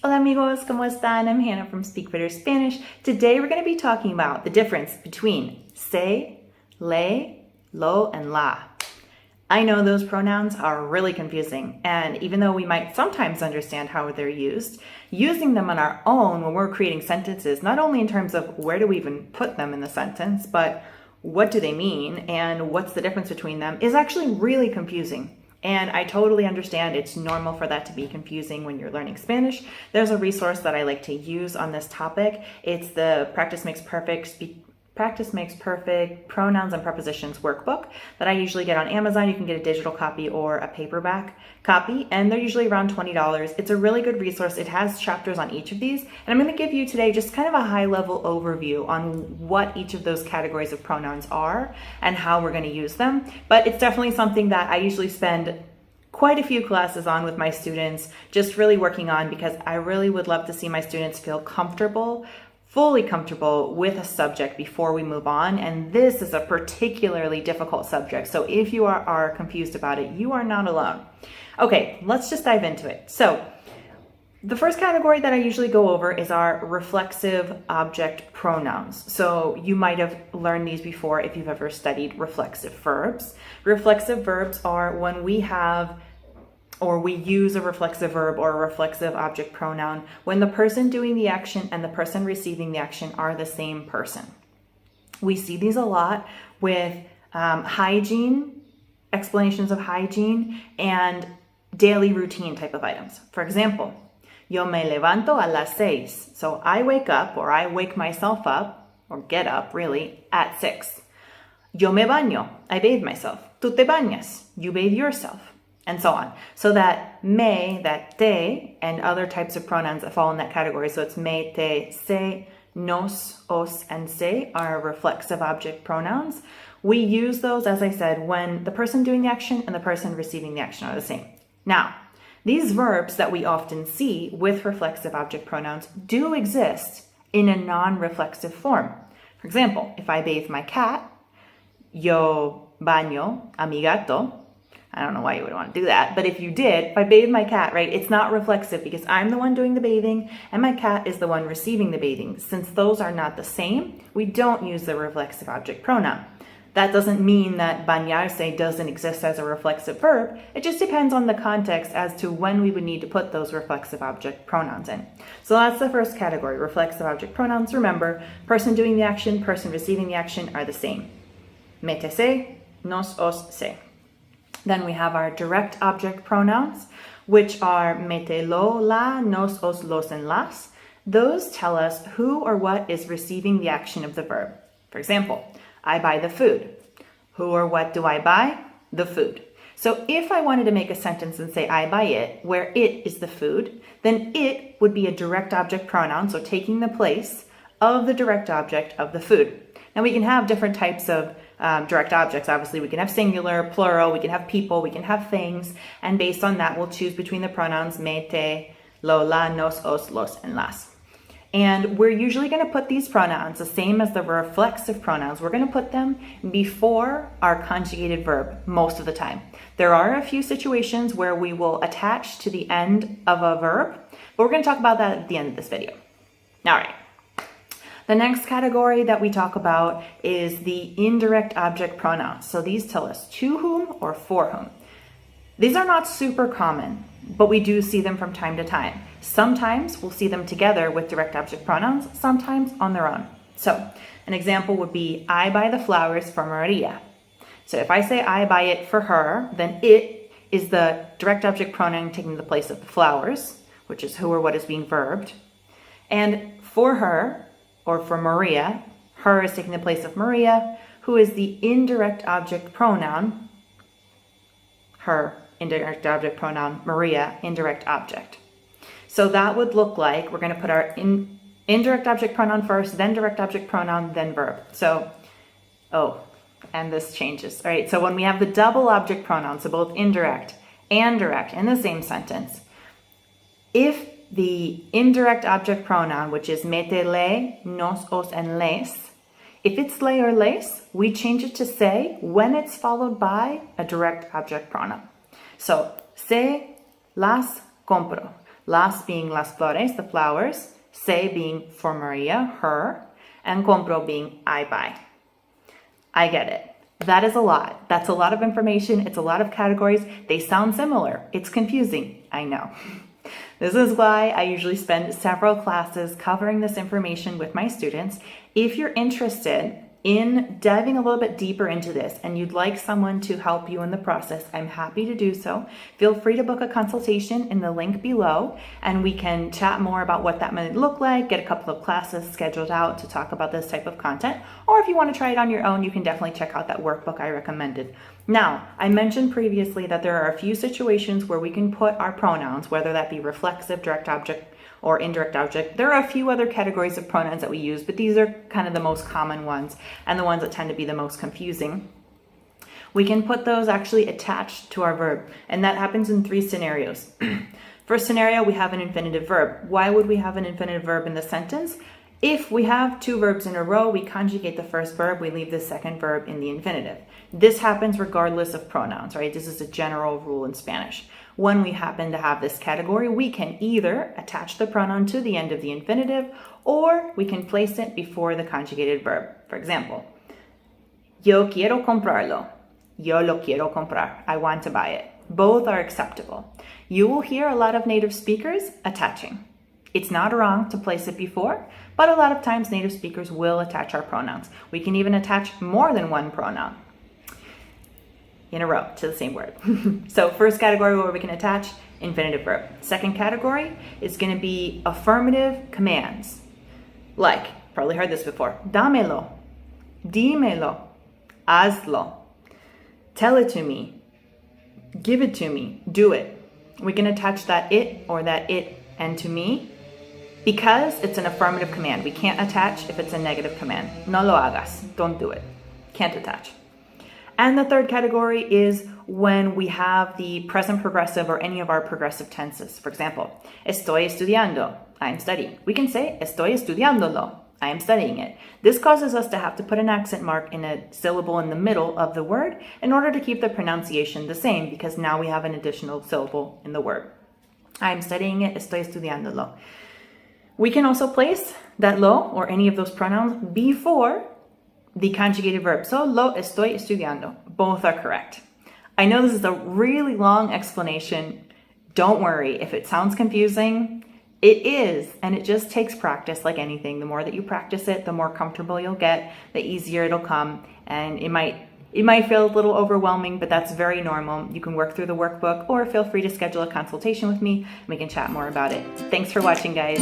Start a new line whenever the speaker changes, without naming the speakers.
Hola amigos, ¿cómo están? I'm Hannah from SpeakBetterSpanish. Today we're going to be talking about the difference between se, le, lo, and la. I know those pronouns are really confusing, and even though we might sometimes understand how they're used, using them on our own when we're creating sentences, not only in terms of where do we even put them in the sentence, but what do they mean and what's the difference between them, is actually really confusing. And I totally understand it's normal for that to be confusing when you're learning Spanish. There's a resource that I like to use on this topic. It's the Practice Makes Perfect Pronouns and Prepositions workbook that I usually get on Amazon. You can get a digital copy or a paperback copy, and they're usually around $20. It's a really good resource. It has chapters on each of these, and I'm going to give you today just kind of a high-level overview on what each of those categories of pronouns are and how we're going to use them. But it's definitely something that I usually spend quite a few classes on with my students, just really working on, because I really would love to see my students feel comfortable, fully comfortable with a subject before we move on. And this is a particularly difficult subject. So if you are confused about it, you are not alone. Okay, let's just dive into it. So the first category that I usually go over is our reflexive object pronouns. So you might have learned these before if you've ever studied reflexive verbs. Reflexive verbs are when we have or we use a reflexive verb or a reflexive object pronoun when the person doing the action and the person receiving the action are the same person. We see these a lot with hygiene, explanations of hygiene, and daily routine type of items. For example, yo me levanto a las 6. So I wake up, or I wake myself up, or get up really, at 6. Yo me baño. I bathe myself. Tú te bañas. You bathe yourself. And so on. So that me, that te, and other types of pronouns that fall in that category, so it's me, te, se, nos, os, and se are reflexive object pronouns. We use those, as I said, when the person doing the action and the person receiving the action are the same. Now, these verbs that we often see with reflexive object pronouns do exist in a non-reflexive form. For example, if I bathe my cat, yo baño a mi gato. I don't know why you would want to do that, but if you did, if I bathe my cat, right, it's not reflexive because I'm the one doing the bathing and my cat is the one receiving the bathing. Since those are not the same, we don't use the reflexive object pronoun. That doesn't mean that bañarse doesn't exist as a reflexive verb. It just depends on the context as to when we would need to put those reflexive object pronouns in. So that's the first category, reflexive object pronouns. Remember, person doing the action, person receiving the action are the same. Me te se, nos os se. Then we have our direct object pronouns, which are me te lo, la, nos, os, los, and las. Those tell us who or what is receiving the action of the verb. For example, I buy the food. Who or what do I buy? The food. So if I wanted to make a sentence and say I buy it, where it is the food, then it would be a direct object pronoun, so taking the place of the direct object of the food. Now we can have different types of direct objects. Obviously, we can have singular, plural, we can have people, we can have things, and based on that, we'll choose between the pronouns me, te, lo, la, nos, os, los, and las. And we're usually going to put these pronouns, the same as the reflexive pronouns, we're going to put them before our conjugated verb most of the time. There are a few situations where we will attach to the end of a verb, but we're going to talk about that at the end of this video. All right. The next category that we talk about is the indirect object pronouns. So these tell us to whom or for whom. These are not super common, but we do see them from time to time. Sometimes we'll see them together with direct object pronouns, sometimes on their own. So an example would be, I buy the flowers for Maria. So if I say I buy it for her, then it is the direct object pronoun taking the place of the flowers, which is who or what is being verbed. And for her, or for Maria, her is taking the place of Maria, who is the indirect object pronoun, her, indirect object pronoun, Maria, indirect object. So that would look like, we're going to put our indirect object pronoun first, then direct object pronoun, then verb. So, and this changes. All right, so when we have the double object pronoun, so both indirect and direct in the same sentence, if the indirect object pronoun, which is me, te, le, nos, os, and les, if it's le or les, we change it to se when it's followed by a direct object pronoun. So, se las compro. Las being las flores, the flowers, se being for Maria, her, and compro being I buy. I get it. That is a lot. That's a lot of information. It's a lot of categories. They sound similar. It's confusing. I know. This is why I usually spend several classes covering this information with my students. If you're interested in diving a little bit deeper into this and you'd like someone to help you in the process, I'm happy to do so. Feel free to book a consultation in the link below and we can chat more about what that might look like, get a couple of classes scheduled out to talk about this type of content. Or if you want to try it on your own, you can definitely check out that workbook I recommended. Now, I mentioned previously that there are a few situations where we can put our pronouns, whether that be reflexive, direct object, or indirect object. There are a few other categories of pronouns that we use, but these are kind of the most common ones and the ones that tend to be the most confusing. We can put those actually attached to our verb, and that happens in 3 scenarios. First scenario, we have an infinitive verb. Why would we have an infinitive verb in the sentence? If we have 2 verbs in a row, we conjugate the first verb, we leave the second verb in the infinitive. This happens regardless of pronouns, right? This is a general rule in Spanish. When we happen to have this category, we can either attach the pronoun to the end of the infinitive or we can place it before the conjugated verb. For example, yo quiero comprarlo. Yo lo quiero comprar. I want to buy it. Both are acceptable. You will hear a lot of native speakers attaching. It's not wrong to place it before, but a lot of times native speakers will attach our pronouns. We can even attach more than one pronoun in a row to the same word. So first category where we can attach, infinitive verb. Second category is going to be affirmative commands. Like, probably heard this before. Dámelo, dímelo, hazlo, tell it to me, give it to me, do it. We can attach that it or that it and to me because it's an affirmative command. We can't attach if it's a negative command. No lo hagas, don't do it. Can't attach. And the third category is when we have the present progressive or any of our progressive tenses. For example, estoy estudiando, I am studying. We can say estoy estudiándolo, I am studying it. This causes us to have to put an accent mark in a syllable in the middle of the word in order to keep the pronunciation the same because now we have an additional syllable in the word. I am studying it, estoy estudiándolo. We can also place that lo or any of those pronouns before the conjugated verb. So, lo estoy estudiando. Both are correct. I know this is a really long explanation. Don't worry. If it sounds confusing, it is. And it just takes practice like anything. The more that you practice it, the more comfortable you'll get, the easier it'll come. And it might feel a little overwhelming, but that's very normal. You can work through the workbook or feel free to schedule a consultation with me and we can chat more about it. Thanks for watching, guys.